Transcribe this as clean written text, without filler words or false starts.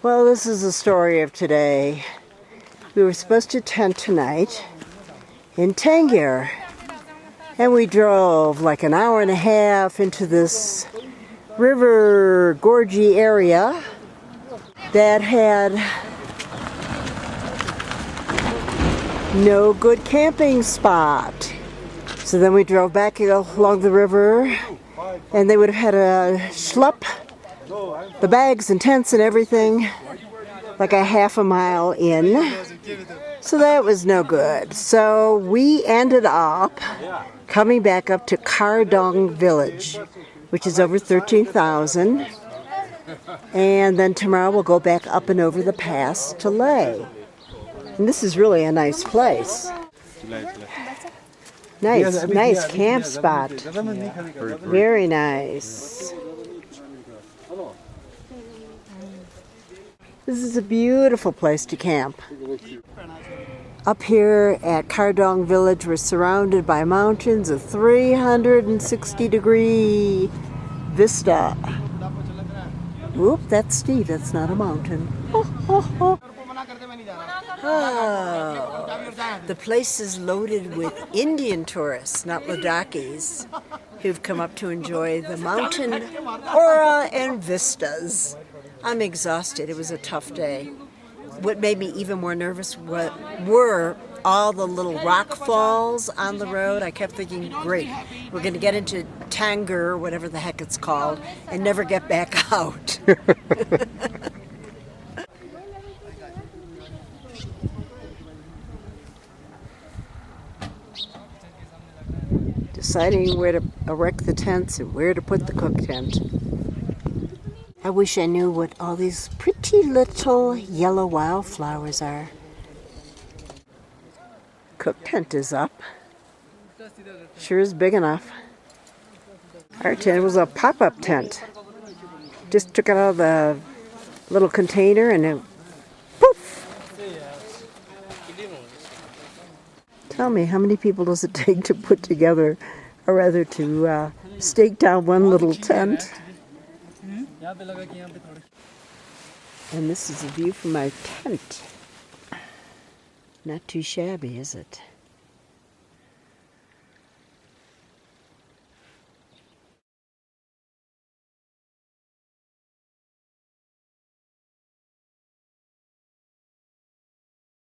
Well, this is the story of today. We were supposed to tent tonight in Tangyar, and we drove like an hour and a half into this river gorgy area that had no good camping spot. So then we drove back along the river, and they would have had to schlep the bags and tents and everything like a half a mile in. So that was no good. So we ended up coming back up to Khardong Village, which is over 13,000. And then tomorrow we'll go back up and over the pass to Leh. And this is really a nice place. Nice camp spot. Very nice. This is a beautiful place to camp. Up here at Khardong Village, we're surrounded by mountains, a 360-degree vista. Whoop, that's steep. That's not a mountain. Oh. The place is loaded with Indian tourists, not Ladakhis, who've come up to enjoy the mountain aura and vistas. I'm exhausted. It was a tough day. What made me even more nervous were all the little rock falls on the road. I kept thinking, great, we're going to get into Tangyar, whatever the heck it's called, and never get back out. Deciding where to erect the tents and where to put the cook tent. I wish I knew what all these pretty little yellow wildflowers are. Cook tent is up. Sure is big enough. Our tent was a pop-up tent. Just took it out of the little container and it poof! Tell me, how many people does it take to put together, or rather to stake down one little tent? And this is a view from my tent. Not too shabby, is it?